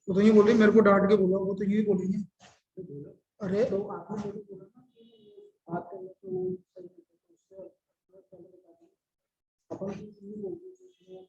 वो तो ये बोल रही मेरे को डांट के बोला, वो तो यही बोलेंगे। अरे तो आपने मुझे बोला ना कि बात करने को सही है, तो उससे पहले बता दें अपन ये बोलते हैं इसमें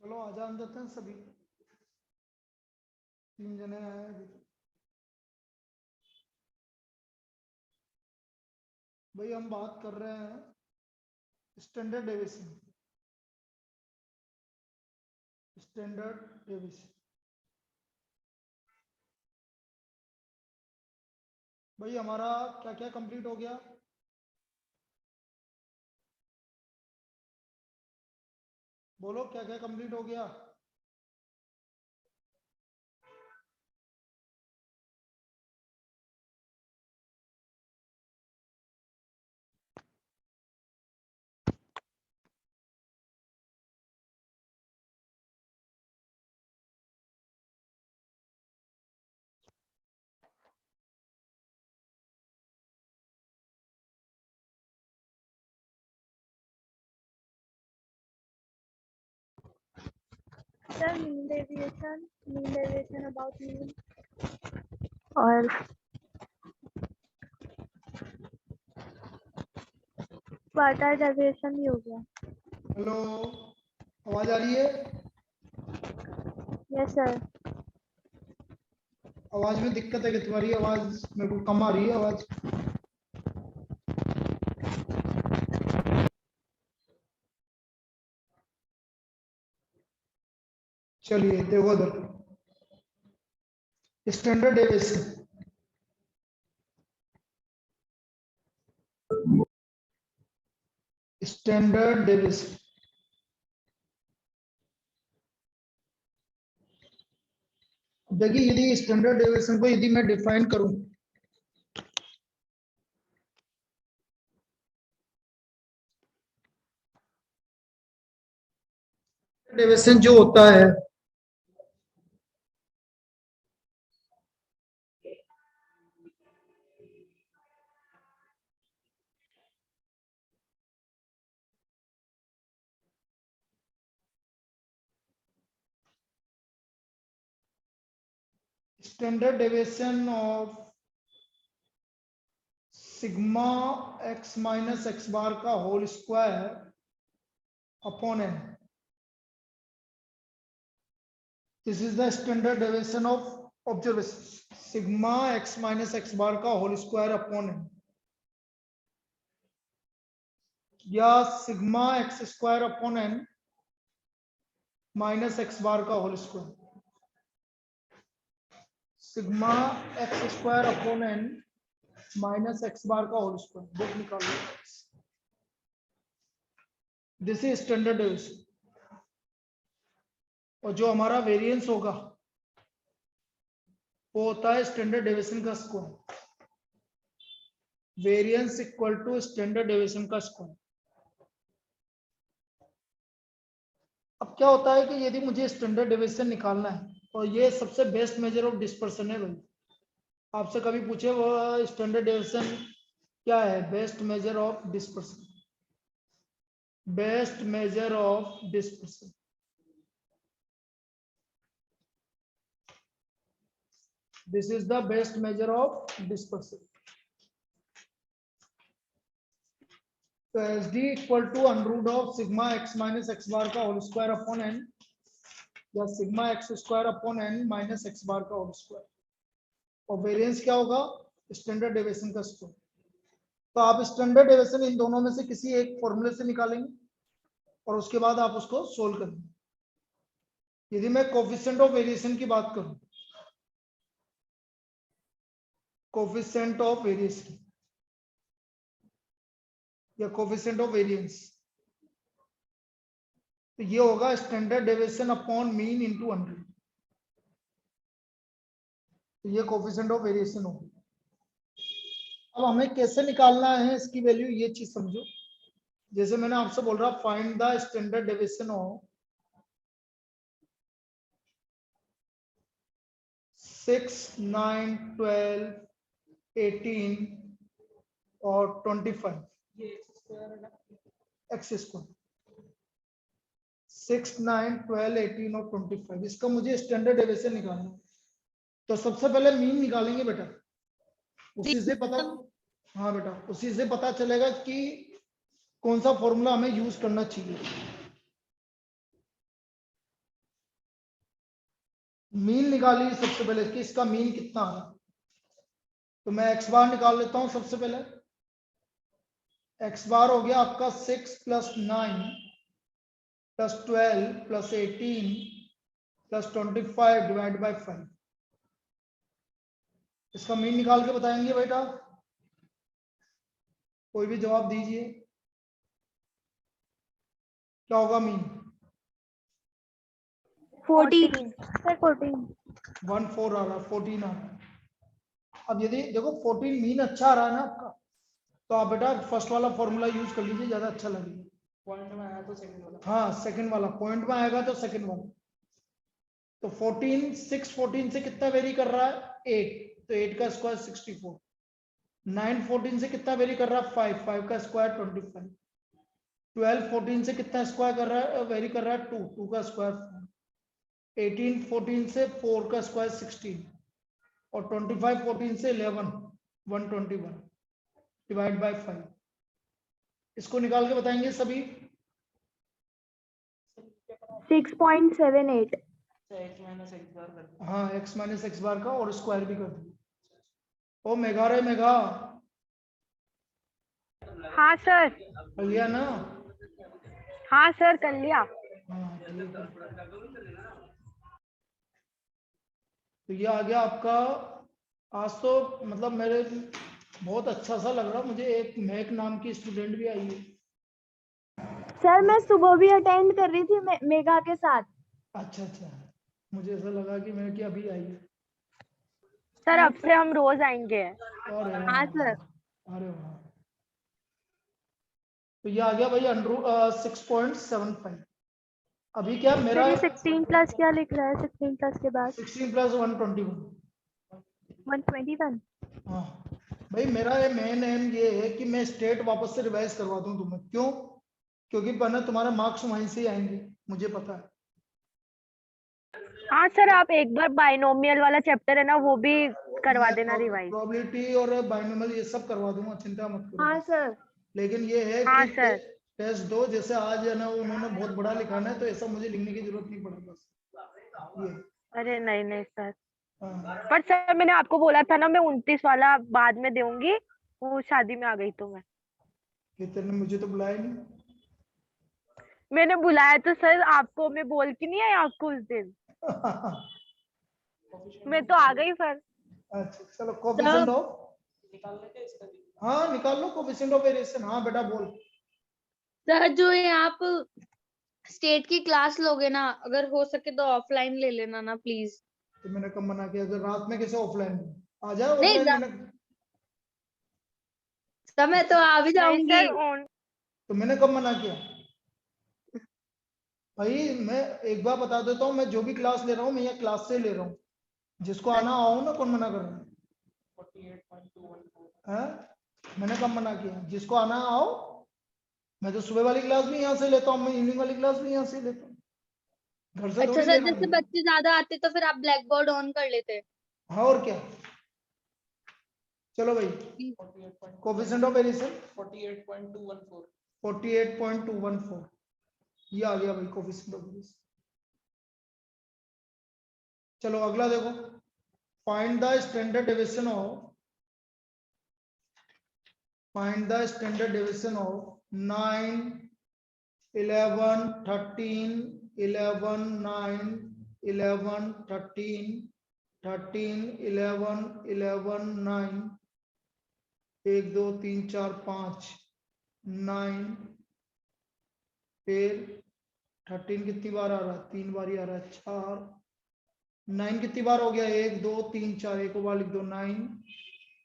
चलो आ जान देते हैं सभी, 3 जने आए अभी तक। भाई हम बात कर रहे हैं स्टैंडर्ड डेविएशन। स्टैंडर्ड डेविएशन भाई हमारा क्या क्या कंप्लीट हो गया? बोलो क्या क्या कंप्लीट हो गया? Sir, mean deviation about mean और क्वार्टर डेविएशन भी हो गया। हेलो, आवाज आ रही है? Yes sir. आवाज में दिक्कत है कि तुम्हारी आवाज मेरे को कम आ रही है आवाज। चलिए देखो इधर, स्टैंडर्ड डेविएशन। स्टैंडर्ड डेविएशन देखिए, यदि स्टैंडर्ड डेविएशन को यदि मैं डिफाइन करूं, डेविएशन जो होता है standard deviation of sigma X minus x bar का whole square upon N. This is the standard deviation of observation, sigma X minus x bar का होल स्क्वायर अपॉन एन, या sigma X square upon N minus x bar का whole square. Sigma X square upon N minus x bar का whole square, book निकाल लो। This is standard deviation. और जो हमारा variance होगा वो होता है स्टैंडर्ड डेविएशन का square. Variance equal to standard deviation का स्क्वायर। अब क्या होता है कि यदि मुझे स्टैंडर्ड डेविएशन निकालना है, और ये सबसे बेस्ट मेजर ऑफ डिस्पर्सन है भाई। आपसे कभी पूछे वो स्टैंडर्ड डेविएशन क्या है? Best measure of dispersion, best measure of dispersion. This is the best measure of dispersion. तो SD equal to under root of sigma X minus x bar का होल स्क्वायर अपॉन एन, या sigma X square upon N minus x bar का whole square. और variance क्या होगा? Standard deviation का square. तो आप स्टैंडर्ड डेविएशन इन दोनों में से किसी एक फॉर्मूले से निकालेंगे और उसके बाद आप उसको सोल्व करेंगे। यदि मैं कोफिशिएंट ऑफ वेरिएशन की बात करूं, कोफिशिएंट ऑफ वेरिएशन या कोफिशिएंट ऑफ वेरिएंस, तो ये होगा standard deviation upon mean into 100। तो ये कोफिशिएंट ऑफ वेरिएशन होगा। अब हमें कैसे निकालना है इसकी वैल्यू, ये चीज समझो। जैसे मैंने आपसे बोल रहा find the standard deviation of 6, 9, 12, 18 और 25 एक्स स्क्वायर। 6, 9, 12, 18 और 25, इसका मुझे स्टैंडर्ड डेविएशन निकालना है। तो सबसे पहले मीन निकालेंगे बेटा, उसी से पता, हाँ बेटा, उसी से पता चलेगा कि कौन सा फॉर्मूला हमें यूज करना चाहिए। मीन निकालिए सबसे पहले कि इसका मीन कितना है। तो मैं एक्स बार निकाल लेता हूं सबसे पहले। एक्स बार हो गया आपका 6 + 9 + 12 + 18 + 25 डिवाइड बाय 5। इसका मीन निकाल के बताएंगे बेटा, कोई भी जवाब दीजिए, क्या होगा मीन? 14 सर 14 14 आ रहा, 14 आ रहा। अब यदि देखो 14 मीन अच्छा आ रहा है ना आपका, तो आप बेटा फर्स्ट वाला फॉर्मूला यूज कर लीजिए, ज्यादा अच्छा लगेगा। पॉइंट में आया तो सेकंड वाला। हाँ सेकंड वाला, पॉइंट में आएगा तो सेकंड वाला। तो 14, 6 14 से कितना वेरी कर रहा है? 8, तो 8 का स्क्वायर 64। 9 14 से कितना वेरी कर रहा है? 5, 5 का स्क्वायर 25। 12 14 से कितना स्क्वायर कर रहा है, वेरी कर रहा है? 2, 2 का स्क्वायर 4। 18 14 से 4 का स्क्वायर 16 और 25 14 से 11 121 डिवाइड बाय 5। इसको निकाल के बताएंगे सभी। 6.78 x माइनस एक्स बार कर दो। हाँ x माइनस एक्स बार का और स्क्वायर भी कर दिया। ओ मेगा रे मेगा, हाँ सर, कर लिया ना? हाँ सर कर लिया। हाँ ठीक है। तो ये आ गया आपका। आज तो मतलब मेरे बहुत अच्छा सा लग रहा मुझे। एक महक नाम की स्टूडेंट भी आई है। सर मैं सुबह भी अटेंड कर रही थी मेघा के साथ। अच्छा अच्छा, मुझे ऐसा लगा कि मैं क्या अभी आई है। सर अब से हम रोज आएंगे। अरे हाँ वाह, सर। अरे वाह। तो ये आ गया भाई 6.75। अभी क्या मेरा सर ये 16 प्लस क्या लिख रहा है? 16 प्लस के बाद 16 + 121। 121। हाँ भाई, मेरा ये मेन एम ये है कि मैं स्टेट वापस से रिवाइज करवा दूं तुम्हें। क्यों? क्योंकि पहले तुम्हारे मार्क्स वहीं से ही आएंगे, मुझे पता है। हाँ सर, आप एक बार बाइनोमियल वाला चैप्टर है ना वो भी करवा मैं देना रिवाइज। प्रोबेबिलिटी और बाइनोमियल ये सब करवा दूंगा, चिंता मत करो। हाँ सर। लेकिन ये है हाँ कि सर। टेस्ट दो। जैसे आज है ना, उन्होंने बहुत बड़ा लिखाना है, तो ऐसा मुझे लिखने की जरूरत नहीं पड़ेगी बस ये। अरे नहीं नहीं सर, हाँ, पर सर मैंने आपको बोला था ना मैं 29 वाला बाद में दूंगी, वो शादी में आ गई तो कि तेरे ने मुझे तो बुलाया नहीं। मैंने बुलाया तो सर आपको, मैं बोल के नहीं आई आपको उस दिन, मैं तो आ गई फिर। अच्छा चलो, कोफिशिएंट ऑफ, निकाल लेते इसका भी। हाँ निकाल लो कोफिशिएंट ऑफ वेरिएशन। हाँ बेटा बोल। सर जो ये आप स्टेट की क्लास लोगे ना, अगर हो सके तो ऑफलाइन ले लेना ना प्लीज। तो मैंने कब मना किया? अगर रात में कैसे ऑफलाइन? आ जाओ नहीं ऑफलाइन। मैंने मैं तो आ भी नहीं जाऊंगी। सर तो मैंने कब मना किया? भाई मैं एक बार बता देता हूँ, मैं जो भी क्लास ले रहा हूँ मैं यहाँ क्लास से ले रहा हूँ। जिसको आना आओ ना, कौन मना कर रहा है? 48.214। हैं? मैंने कब मना किया? जिसको आना आओ। मैं तो सुबह वाली क्लास भी यहाँ से लेता हूँ, मैं इवनिंग वाली क्लास भी यहाँ से लेता हूँ। घर से अच्छा थोड़ी ले सर, रहा हूँ जैसे मैं। बच्चे ज्यादा आते तो फिर आप ब्लैक बोर्ड ऑन कर लेते। हाँ और क्या। चलो भाई, कोफिशिएंट ऑफ वेरिएशन 48.214। 48.214 ये आ गया भाई कोफिशिएंट ऑफ वेरिएशन। चलो अगला देखो। Find the standard deviation of, find the standard deviation of 9, 11, 13, 11, 9, 11 13 13 11 11 9 1 2 3 4 5 9 फिर 13 कितनी बार आ रहा है? 3 बार ही आ रहा है। 4 9 कितनी बार हो गया? 1 2 3 4 एक बार लिख दो 9।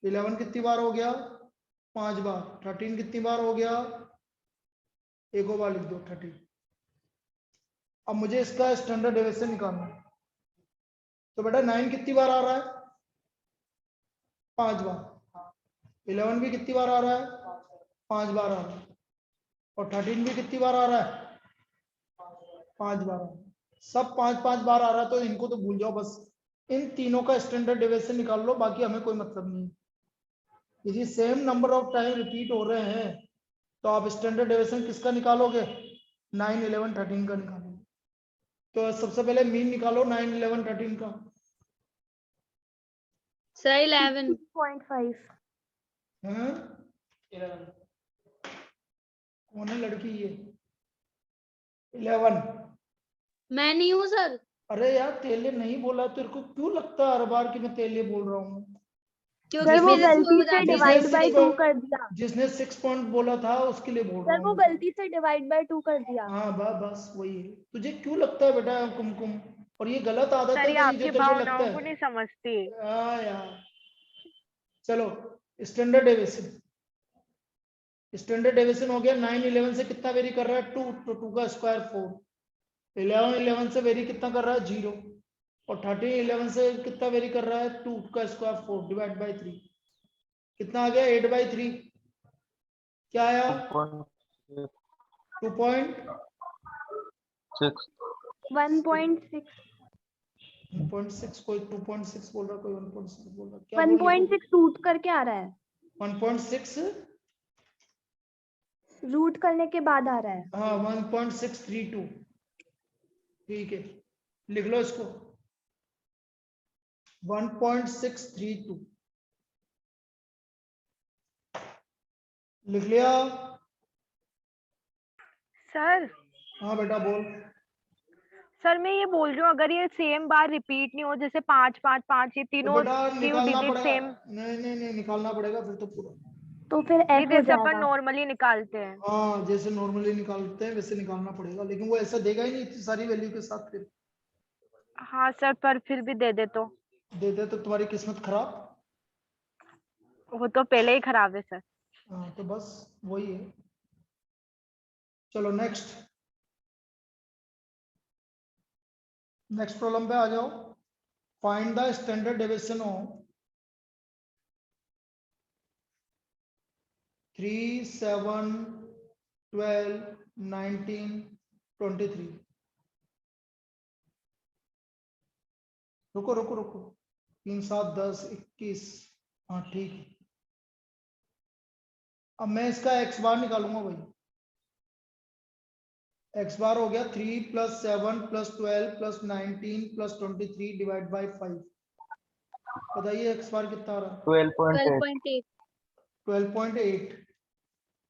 11 कितनी बार हो गया? 5 बार। 13 कितनी बार हो गया? एक बार लिख दो 13। अब मुझे इसका स्टैंडर्ड डेविएशन निकालना है। तो बेटा 9 कितनी बार आ रहा है? 5 बार। 11 भी कितनी बार आ रहा है? 5 बार आ रहा है। और 13 भी कितनी बार आ रहा है? 5 बार आ रहा है। सब 5 बार आ रहा है, तो इनको तो भूल जाओ, बस इन तीनों का स्टैंडर्ड डेविएशन निकाल लो, बाकी हमें कोई मतलब नहीं है। यदि same number of time repeat हो रहे हैं तो आप स्टैंडर्ड डेविएशन किसका निकालोगे? 9 11 13 का निकालोगे। तो सबसे पहले मीन निकालो 9 11 13 का। सर 11। 6.5। हैं? कौन है लड़की ये? 11। मैं नहीं हूँ सर। अरे यार तेले नहीं बोला, तेरे को क्यों लगता है हर बार कि मैं तेले बोल रहा हूँ? क्योंकि सर वो मेरे गलती स्कूल से जाती डिवाइड है बाय 6 टू कर दिया। जिसने 6 पॉइंट बोला था उसके लिए बोल रहा सर वो हूँ। गलती से डिवाइड बाय 2 कर दिया। हाँ बस वही है। तुझे क्यों लगता है बेटा कुमकुम? और ये गलत आदत सर है ये तेरी जो आपकी तेरे को लगता भावनाओं को है। नहीं समझती। हाँ यार, चलो स्टैंडर्ड डेविएशन। स्टैंडर्ड डेविएशन हो गया। 9 11 से कितना वेरी कर रहा है? 2 तो 2 का स्क्वायर 4। 11 11 से वेरी कितना कर रहा है? 0। और 13 11 से कितना वेरी कर रहा है? 2 का स्क्वायर 4 डिवाइड बाय 3 कितना आ गया? 8 बाई 3। क्या आया? 2.6। 1.6। 1.6। कोई 2.6 बोल रहा, कोई 1.6 बोल रहा। क्या बोल? 1.6 रूट करके आ रहा है। 1.6। रूट करने के बाद आ रहा है। हाँ 1.632। ठीक है, लिख लो इसको 1.632 लिख लिया? सर हाँ बेटा बोल। सर मैं ये बोल रही हूँ, अगर ये सेम बार रिपीट नहीं हो, जैसे 5 5 5 ये तो तीनों बेटा तीनों निकालना डिजिट पड़ेगा। सेम, नहीं निकालना पड़ेगा फिर तो पूरा। तो फिर नहीं एफ हो जैसे अपन जाएगा। नॉर्मली निकालते हैं। हाँ जैसे नॉर्मली निकालते हैं वैसे निकालना पड़ेगा, लेकिन वो ऐसा देगा ही नहीं इतनी सारी वैल्यू के साथ। फिर हाँ सर, पर फिर भी दे दे तो। दे दे तो तुम्हारी किस्मत खराब। वो तो पहले ही खराब है सर। हाँ तो बस वही है। चलो नेक्स्ट प्रॉब्लम पे आ जाओ। Find the standard deviation of 3 7 12 19 23। रुको रुको रुको, 3 7 10 21। हाँ ठीक है। अब मैं इसका एक्स बार निकालूंगा भाई। एक्स बार हो गया 3 + 7 + 12 + 19 + 23 डिवाइड बाई 5। बताइए एक्स बार कितना आ रहा है? 12.8। 12.8।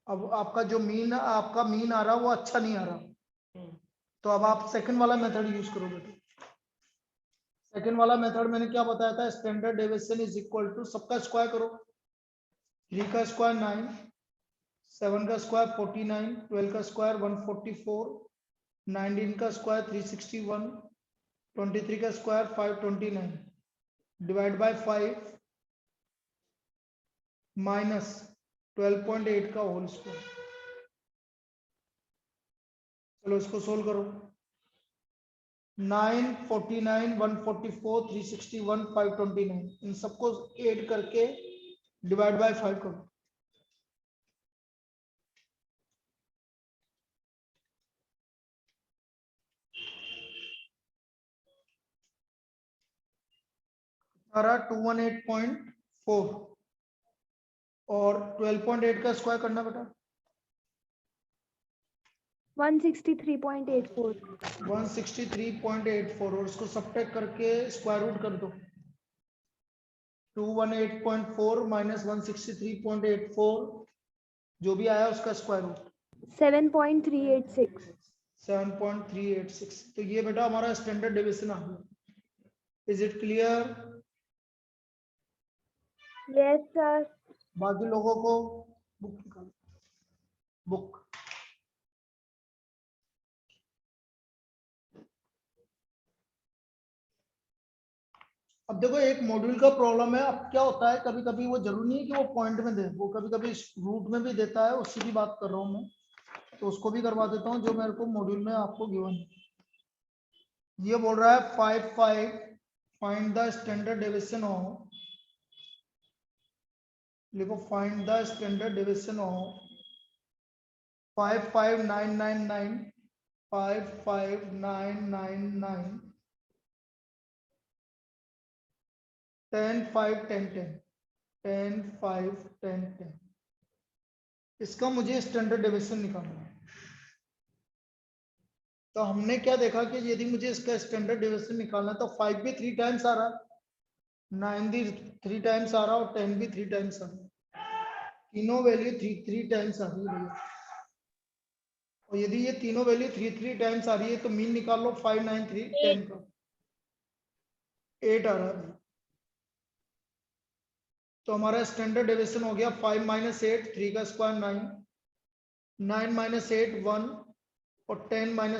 अब आपका जो मीन आ रहा है वो अच्छा नहीं आ रहा, तो अब आप सेकंड वाला मेथड यूज करो बेटा। सेकंड वाला मेथड मैंने क्या बताया था? Standard deviation is equal to, सबका स्क्वायर करो। 3 का स्क्वायर 9, 7 का स्क्वायर 49, 12 का स्क्वायर 144, 19 का स्क्वायर 361, 23 का स्क्वायर 529 डिवाइड बाय 5 माइनस 12.8 का होल स्क्वायर। चलो इसको सोल्व करो। 9 49 144 361 529 इन सबको ऐड करके डिवाइड बाय 5 करो। हमारा 218.4 और 12.8 का स्क्वायर करना बेटा 163.84। 163.84 और इसको सब्ट्रैक्ट करके स्क्वायर रूट कर दो। 218.4 माइनस 163.84 जो भी आया उसका स्क्वायर रूट। 7.386। 7.386। तो ये बेटा हमारा स्टैंडर्ड डेविएशन आ गया। Is it clear? Yes sir. बाकी लोगों को बुक निकालो, बुक। अब देखो एक मॉड्यूल का प्रॉब्लम है। अब क्या होता है, कभी कभी वो जरूरी नहीं है कि वो पॉइंट में दे, वो कभी कभी रूट में भी देता है। उसकी भी बात कर रहा हूँ मैं, तो उसको भी करवा देता हूँ जो मेरे को मॉड्यूल में आपको गिवन है। ये बोल रहा है 5 find the standard deviation of, लिखो find the standard deviation of 55999 55999 10 5 10 10 10 5 10 10। इसका मुझे स्टैंडर्ड डेविएशन निकालना है। तो हमने क्या देखा कि यदि मुझे इसका स्टैंडर्ड डेविएशन निकालना है तो 5 भी 3 टाइम्स आ रहा है, 9 भी 3 टाइम्स आ रहा है और 10 भी 3 टाइम्स आ रहा है। तीनों वैल्यू 3 टाइम्स आ रही है भैया। और यदि ये तीनों वैल्यू 3 टाइम्स आ रही है तो मीन निकाल लो 5 9 3 10 का 8 आ रहा है। तो हमारा स्टैंडर्ड डेविएशन हो गया 5 - 8 3 का स्क्वायर 9 9 - 8 1 और 10 - 9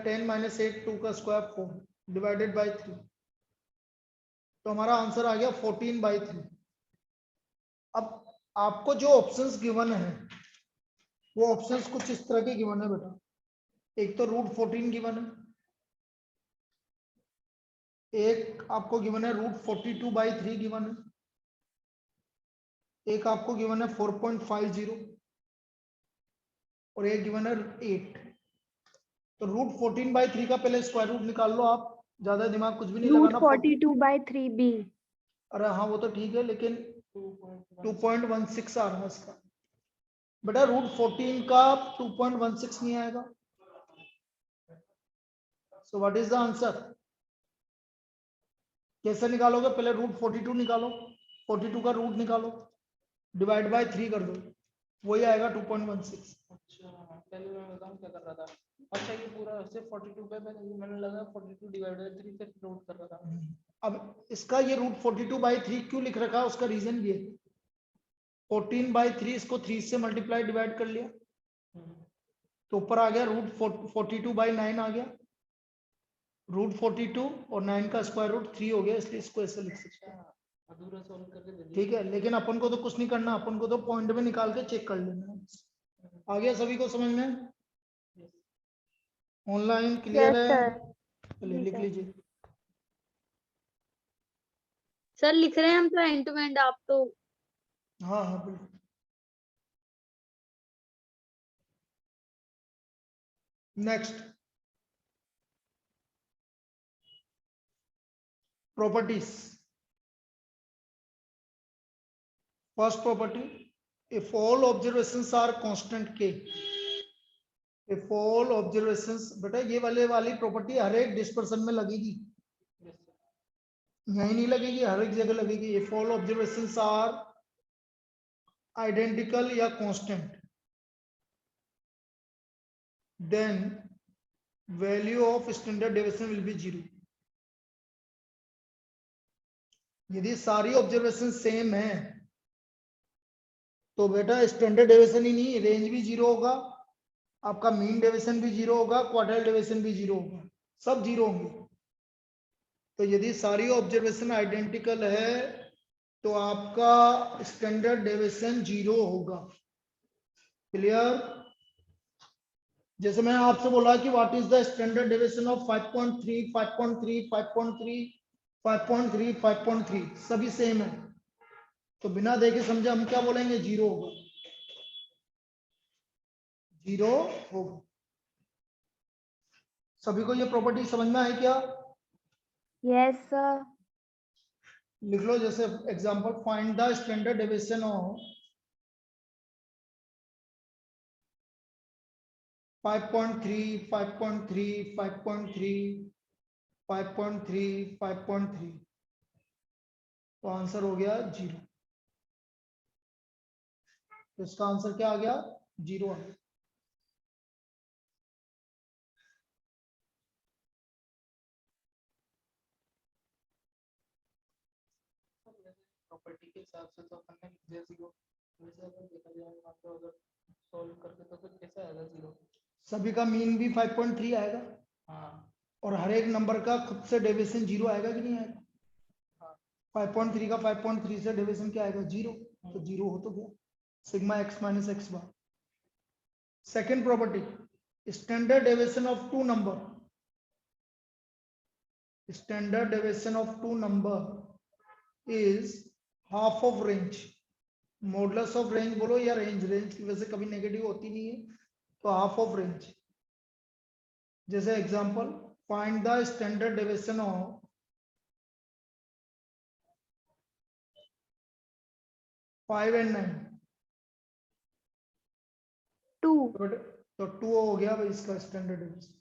10 - 8 2 का स्क्वायर 4 डिवाइडेड बाय 3। तो हमारा आंसर आ गया 14/3। अब आपको जो ऑप्शंस गिवन है वो ऑप्शंस कुछ इस तरह के गिवन है बेटा। एक तो √14 गिवन है, एक आपको गिवन है √42/3 गिवन है, एक आपको गिवन है 4.50 और एक गिवन है 8। तो √14/3 का पहले स्क्वायर रूट निकाल लो आप, ज्यादा दिमाग कुछ भी नहीं लगाना। 42/3b। अरे हाँ वो तो ठीक है, लेकिन 2.16 आ रहा है इसका बेटा। √14 का 2.16 नहीं आएगा। So what is the answer? कैसे निकालोगे? पहले √42 निकालो, 42 का रूट निकालो, डिवाइड बाय 3 कर दो, वही आएगा 2.16। अच्छा पहले मैं बताऊं क्या कर रहा था। अच्छा ये पूरा सिर्फ 42 पे मैंने लगा 42 डिवाइडेड बाय 3 से नोट कर रहा था। अब इसका ये √42/3 क्यों लिख रखा है, उसका रीजन ये 14/3 इसको 3 से मल्टीप्लाई डिवाइड कर लिया तो ऊपर आ गया √42/9 आ गया। √42 और 9 का स्क्वायर रूट 3 हो गया, इसलिए इसको ऐसे लिख सकते हैं। अधूरा सॉल्व करके दे दिया। ठीक है, लेकिन अपन को तो कुछ नहीं करना, अपन को तो पॉइंट में निकाल के चेक कर लेना है। आ गया सभी को समझ में? ऑनलाइन क्लियर यस है? सर। चलिए लिख लीजिए। सर लिख रहे हैं हम तो एंड टू एंड, आप तो हाँ हाँ बिल्कुल। Next properties. First property, if all observations are constant के, इफ ऑल ऑब्जर्वेशंस, बेटा ये वाली प्रॉपर्टी हर एक डिस्पर्सन में लगेगी, यही नहीं लगेगी, हर एक जगह लगेगी। If all observations are identical या constant then value of standard deviation will be 0। यदि सारी ऑब्जर्वेशन सेम है तो बेटा स्टैंडर्ड डेविएशन ही नहीं, रेंज भी 0 होगा, आपका मीन डेविएशन भी 0 होगा, क्वार्टाइल डेविएशन भी 0 होगा, सब 0 होंगे। तो यदि सारी ऑब्जर्वेशन आइडेंटिकल है तो आपका स्टैंडर्ड डेविएशन 0 होगा। क्लियर? जैसे मैं आपसे बोला कि what is the standard deviation of 5.3 5.3 5.3 5.3 5.3, सभी सेम है, तो बिना देखे समझे हम क्या बोलेंगे? 0 होगा, 0 होगा। सभी को ये प्रॉपर्टी समझ में आई क्या? Yes sir. लिख लो जैसे example, find the standard deviation of 5.3 5.3 5.3 5.3 5.3, तो आंसर हो गया 0। तो इसका आंसर क्या आ गया? 0 आ गया। प्रॉपर्टी के हिसाब से तो अपन ने लिख दिया 0, वैसे अगर देखा जाए मान लो अगर सॉल्व करके तो फिर कैसे आएगा 0? सभी का मीन भी 5.3 आएगा हाँ और हर एक नंबर का खुद से डेविएशन 0 आएगा कि नहीं आएगा? हाँ 5.3 का 5.3 से डेविएशन क्या आएगा? 0। तो 0 हो तो गया sigma x minus x bar. Second property, standard deviation of two number, standard deviation of two number is half of range. Modulus of range बोलो या रेंज, रेंज की वजह से कभी नेगेटिव होती नहीं है, तो हाफ ऑफ रेंज। जैसे example, find the standard deviation of 5 and 9। 2। तो 2 हो गया भाई इसका स्टैंडर्ड डेविएशन।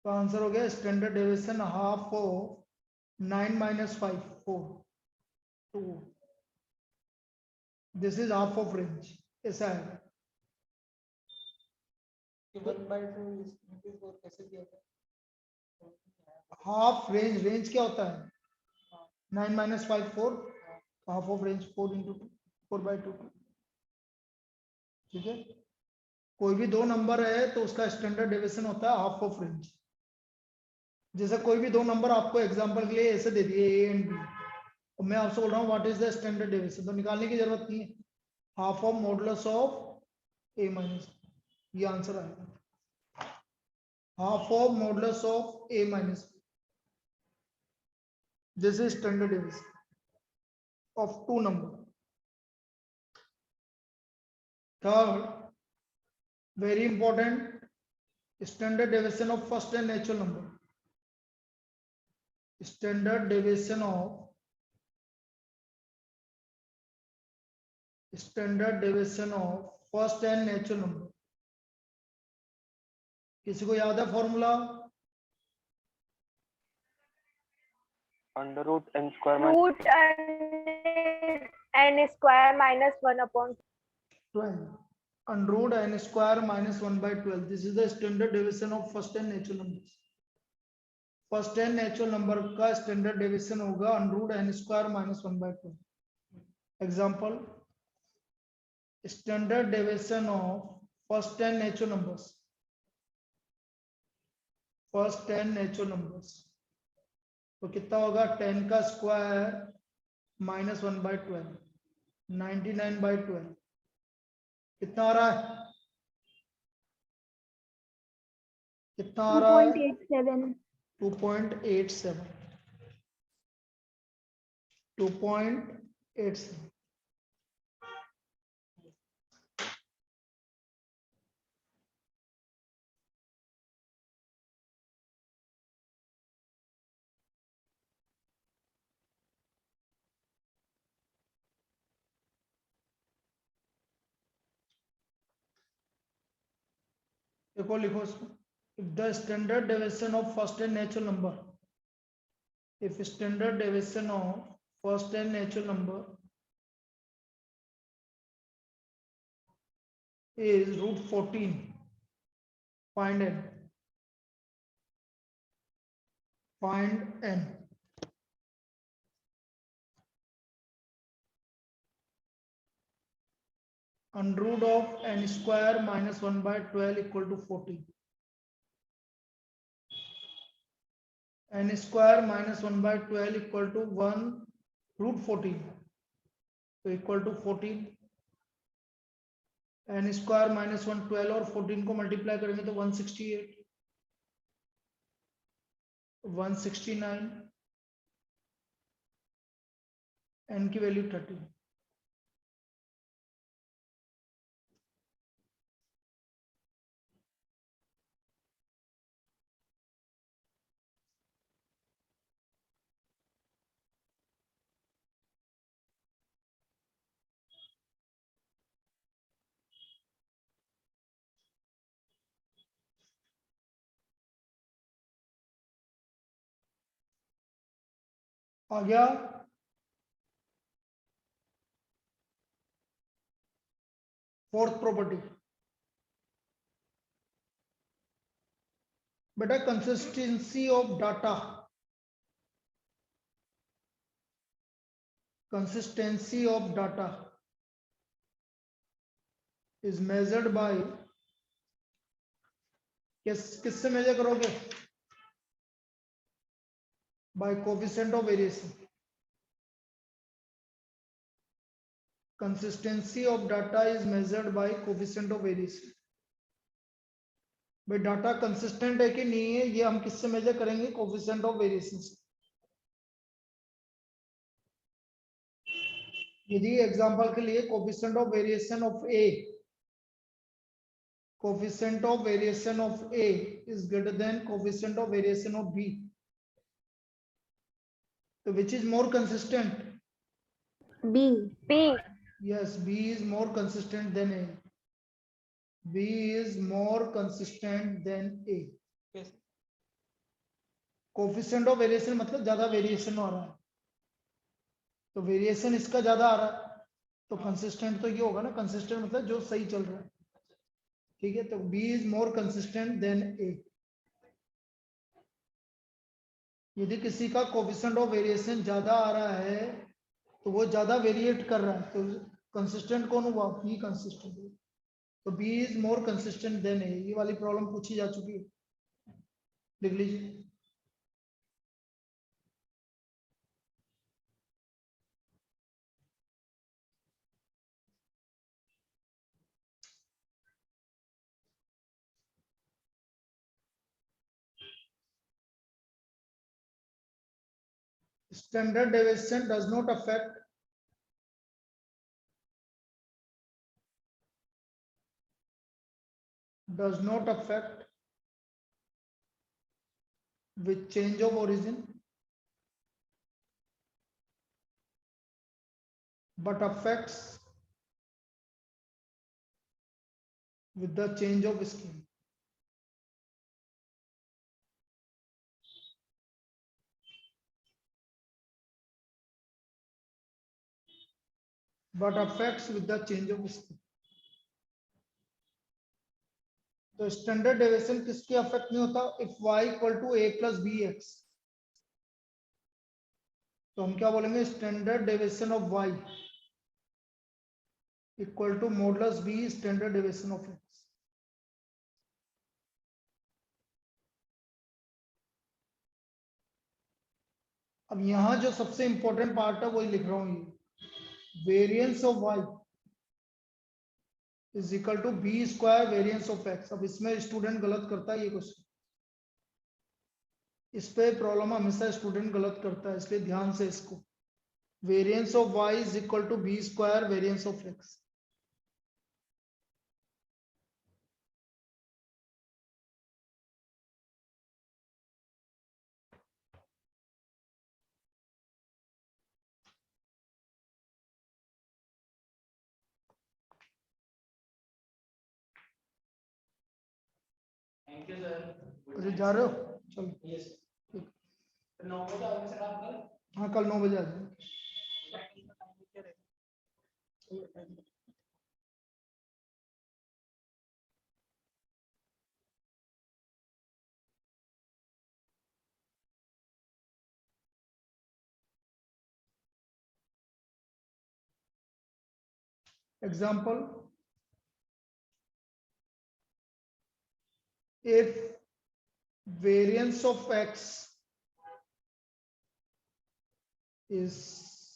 तो आंसर हो गया standard deviation half of 9 minus 5 4 2। This is half of range, ऐसा है। 1/2 इसमें 4 कैसे दिया था? हाफ रेंज, रेंज क्या होता है? 9 minus 5 4, half of range 4 into 2, 4/2। ठीक है, कोई भी दो नंबर है तो उसका स्टैंडर्ड डेविएशन होता है हाफ ऑफ रेंज। जैसे कोई भी दो नंबर आपको एग्जांपल के लिए ऐसे दे दिए ए एंड बी, और मैं आपसे बोल रहा हूँ what is the standard deviation, तो निकालने की जरूरत नहीं है, half of modulus of A minus, ये आंसर आएगा, half of modulus of A minus. This is standard deviation of two number. Third, very important, standard deviation of first and natural number. Standard deviation of first and natural number. किसी को याद है formula? Under root n square root n square minus 1/12। 12. Under root n square minus 1/12. This is the standard deviation of first and natural numbers. First and natural number का standard deviation होगा under root n square minus 1/12। Example, standard deviation of first and natural numbers, first and natural numbers, तो कितना होगा? 10 का square minus 1/12, 99/12। कितना आ रहा है? कितना आ रहा है? 2.87। 2.87, 2.87। देखो लिखो इसको, if the standard deviation of first and natural number, if standard deviation of first and natural number is root 14, find n, find n। Under root of n square minus 1/12 equal to 14, n square minus 1/12 equal to 1 root 14, तो equal to 14, n square minus 112 और 14 को multiply करेंगे तो 168, 169, n की value 30। आ गया? Fourth property, बेटा consistency of data, consistency of data is measured by, किससे major करोगे? By coefficient of variation. Consistency of data is measured by coefficient of variation. भाई डाटा कंसिस्टेंट है कि नहीं है, ये हम किससे मेजर करेंगे? कोफिशिएंट ऑफ वेरिएशन से। यदि एग्जांपल के लिए coefficient of variation of A, coefficient of variation of A is greater than coefficient of variation of B, तो which is more consistent? B. Yes, B is more consistent than A. B is more consistent than A. Coefficient of variation मतलब ज्यादा variation हो रहा है, तो variation इसका ज्यादा आ रहा है, तो कंसिस्टेंट तो ये होगा ना, कंसिस्टेंट मतलब जो सही चल रहा है। ठीक है, तो B is more consistent than A. यदि किसी का कोफिशिएंट ऑफ वेरिएशन ज्यादा आ रहा है तो वो ज्यादा वेरिएट कर रहा है, तो कंसिस्टेंट कौन हुआ? B consistent. तो B is more consistent than A। ये वाली प्रॉब्लम पूछी जा चुकी है, लिख लीजिए। Standard deviation does not affect with change of origin, but affects with the change of scheme. But affects with the change of scheme. तो स्टैंडर्ड डेविएशन किसके अफेक्ट नहीं होता? If y equal to a plus B x, तो हम क्या बोलेंगे? Standard deviation of y equal to modulus b standard deviation of x। अब यहां जो सबसे इंपॉर्टेंट पार्ट है वही लिख रहा हूं, ये variance of y is equal to B square variance of x। अब इसमें स्टूडेंट गलत करता है ये क्वेश्चन, इस पे प्रॉब्लम हमेशा स्टूडेंट गलत करता है, इसलिए ध्यान से इसको। Variance of y is equal to B square variance of x। Thank you sir. अच्छा जा रहे हो? चलो यस सर। 9 बजे आओगे सर आप कल? हाँ कल 9 बजे आ जाओ। Example, if variance of x is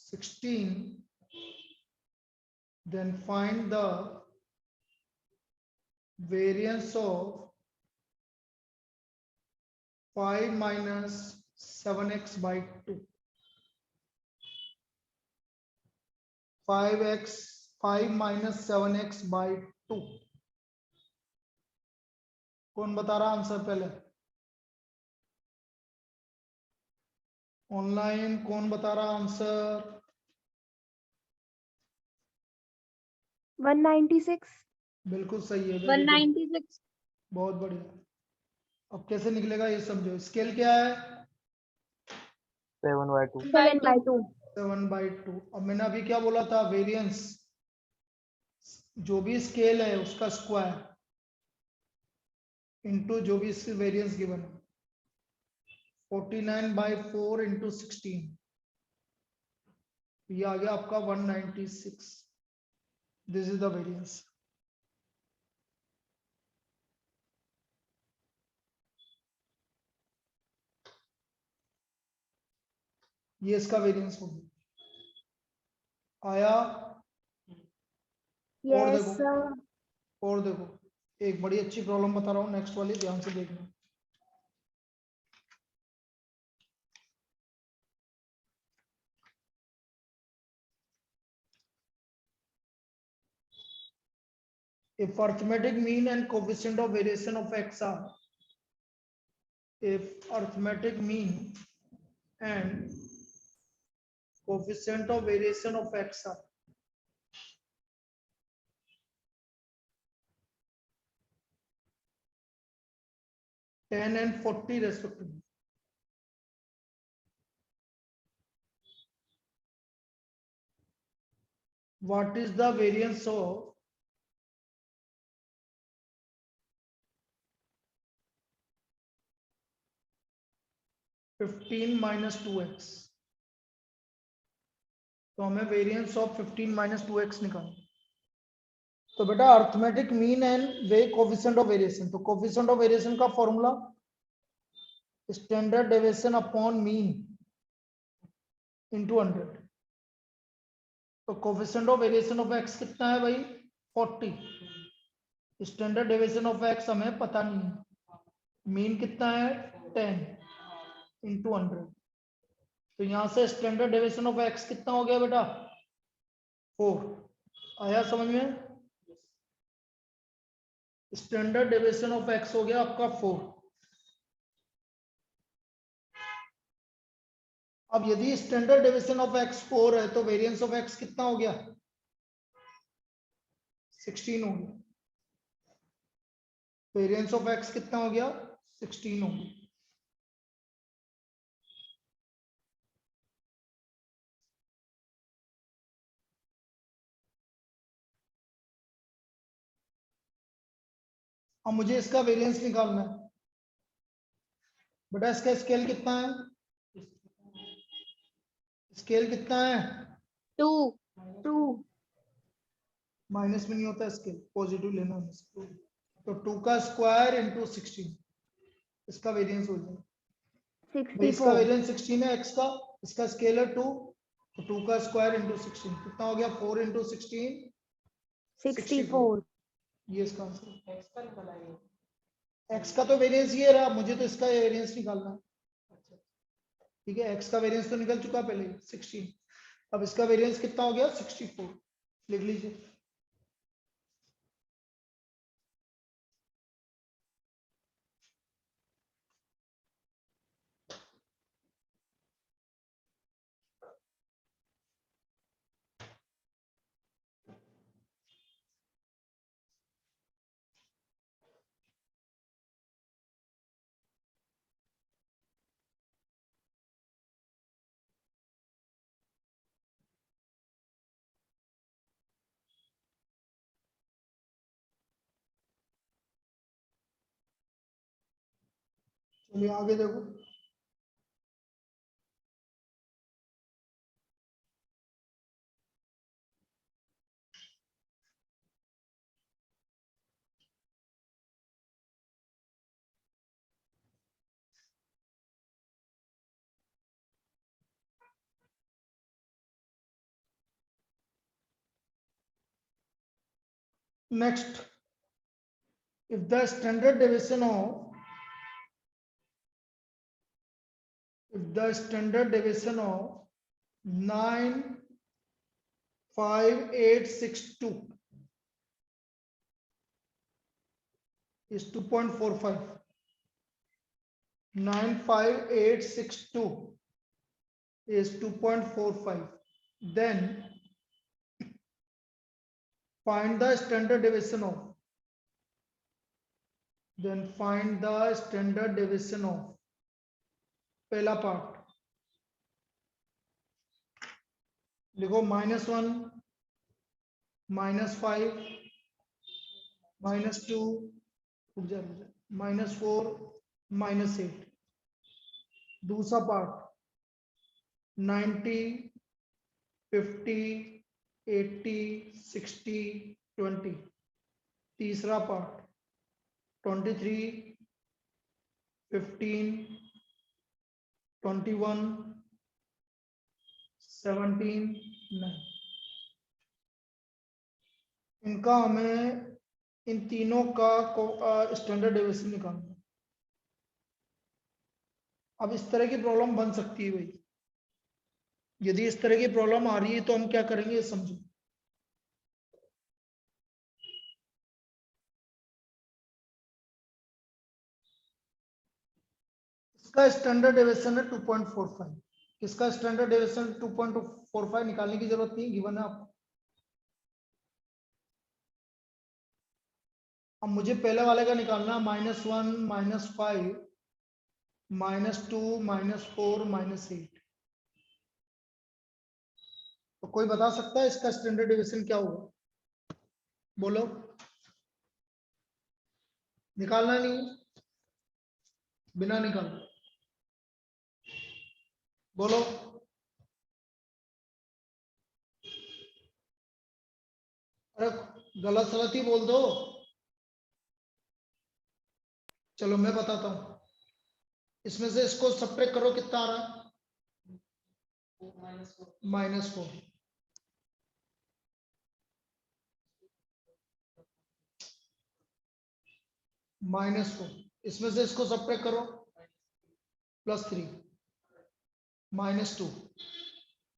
16, then find the variance of 5 minus 7x by 2। 5 minus 7x by 2। कौन बता रहा आंसर? पहले ऑनलाइन कौन बता रहा आंसर? 196। बिल्कुल सही है, 196। बहुत बढ़िया। अब कैसे निकलेगा ये समझो। स्केल क्या है? 7/2। 7/2। 7/2। अब मैंने अभी क्या बोला था? वेरिएंस, जो भी स्केल है उसका स्क्वायर इंटू जो भी इसकी वेरिएंस गिवन है। 49/4 इंटू 16 ये आ गया आपका 196. This is the variance. ये इसका वेरिएंस हो गया. आया? और यस देखो, सर. और देखो, एक बड़ी अच्छी प्रॉब्लम बता रहा हूँ, नेक्स्ट वाली ध्यान से देखना. If arithmetic mean and coefficient of variation of x are, if arithmetic mean and coefficient of variation of x are 10 and 40 respectively, what is the variance of (15 minus 2x)? तो हमें variance of 15 minus 2x निकालना. तो बेटा arithmetic mean and way coefficient of variation. तो coefficient of variation का formula standard deviation upon mean into 100. तो coefficient of variation of x कितना है भाई? 40. स्टैंडर्ड डेविएशन ऑफ x हमें पता नहीं है. मीन कितना है? 10 इंटू 100. तो यहां से स्टैंडर्ड डेविएशन ऑफ x कितना हो गया बेटा? 4. आया समझ में? स्टैंडर्ड डेविएशन ऑफ x हो गया आपका 4. अब यदि स्टैंडर्ड डेविएशन ऑफ x 4 है तो वेरिएंस ऑफ x कितना हो गया? 16 हो गया. वेरिएंस ऑफ x कितना हो गया? 16 हो गया. अब मुझे इसका वेरिएंस निकालना है. बेटा इसका स्केल कितना है? स्केल कितना है? 2. माइनस में नहीं होता स्केल, पॉजिटिव लेना है. तो 2 का स्क्वायर इंटू 16 इसका वेरिएंस हो जाएगा. भाई इसका 64. वेरिएंस 16 है x का, इसका स्केल है 2, तो 2 का स्क्वायर इंटू 16 कितना हो गया? 4 इंटू 16 64. ये इसका आंसर है. x का तो वेरिएंस ये रहा, मुझे तो इसका वेरिएंस निकालना है. ठीक है, x का वेरिएंस तो निकल चुका पहले 16. अब इसका वेरिएंस कितना हो गया? 64. लिख लीजिए. चलिए आगे देखो. Next, if the standard deviation of 95862 is 2.45. 95862 is 2.45. Then find the standard deviation of. पहला पार्ट लिखो, -1, -5, -2, -4, -8. दूसरा पार्ट 90, 50, 80, 60, 20। तीसरा पार्ट 23, 15, 21, 17, 9। इनका हमें इन तीनों का स्टैंडर्ड डेविएशन निकालना है। अब इस तरह की प्रॉब्लम बन सकती है भाई। यदि इस तरह की प्रॉब्लम आ रही है तो हम क्या करेंगे ये समझो। इसका स्टैंडर्ड डेविएशन है 2.45। इसका स्टैंडर्ड डेविएशन 2.45 निकालने की जरूरत नहीं, गिवन है आपको। अब मुझे पहले वाले का निकालना है, -1, -5, -2, -4, -8। तो कोई बता सकता है इसका स्टैंडर्ड डेविएशन क्या होगा? बोलो। निकालना नहीं, बिना निकाल बोलो। अरे गलत सलत ही बोल दो। चलो मैं बताता हूं। इसमें से इसको सब्ट्रैक्ट करो, कितना आ रहा है? -4। -4। इसमें से इसको सब्ट्रैक्ट करो, +3, -2,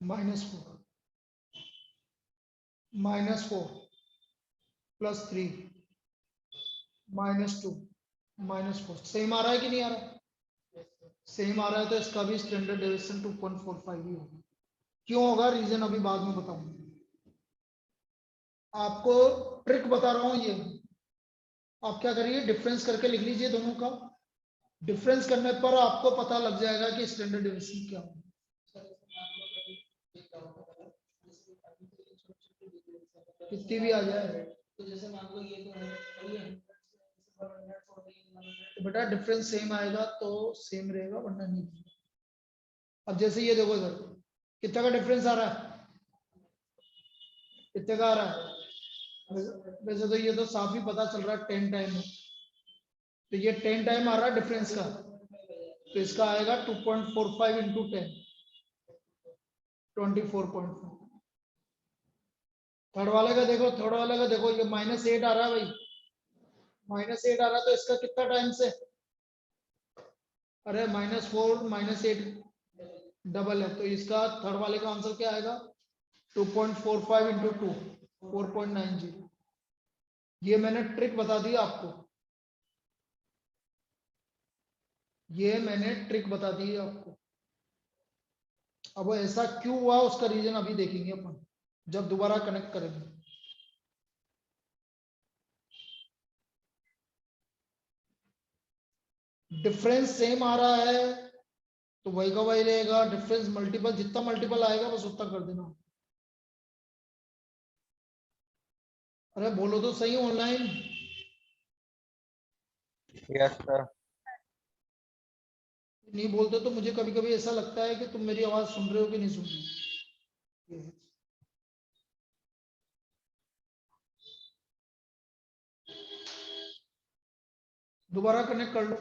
-4, -4, +3, -2, -4। सेम आ रहा है कि नहीं आ रहा? सेम आ रहा है तो इसका भी स्टैंडर्ड डेविएशन 2.45 ही होगा। क्यों होगा? रीजन अभी बाद में बताऊंगा। आपको ट्रिक बता रहा हूं ये। आप क्या करिए, डिफरेंस करके लिख लीजिए दोनों का। डिफरेंस करने पर आपको पता लग जाएगा कि स्टैंडर्ड डेविएशन क्या होगा। कितनी भी आ जाए तो जैसे मान लो ये तो है, तो बेटा डिफरेंस सेम आएगा तो सेम रहेगा, वरना नहीं। अब जैसे ये देखो इधर, कितना का डिफरेंस आ रहा है? कितने का आ रहा है? वैसे तो ये तो साफ ही पता चल रहा है 10 टाइम है, तो ये 10 टाइम आ रहा है डिफरेंस का। तो इसका आएगा 2.45 इंटू 10, 24.5। थर्ड वाले का देखो, थर्ड वाले का देखो, ये -8 आ रहा है भाई। -8 आ रहा है तो इसका कितना टाइम से? अरे -4 -8 डबल है, तो इसका थर्ड वाले का आंसर क्या आएगा? 2.45 इंटू 2, 4.90। ये मैंने ट्रिक बता दी आपको, ये मैंने ट्रिक बता दी है आपको। अब वो ऐसा क्यों हुआ उसका रीजन अभी देखेंगे अपन जब दोबारा कनेक्ट करेंगे। डिफरेंस सेम आ रहा है तो वही का वही रहेगा। डिफरेंस मल्टीपल, जितना मल्टीपल आएगा बस उतना कर देना। अरे बोलो तो सही ऑनलाइन। Yes sir. नहीं बोलते तो मुझे कभी कभी ऐसा लगता है कि तुम मेरी आवाज सुन रहे हो कि नहीं सुन रहे हो। दोबारा कनेक्ट कर लो।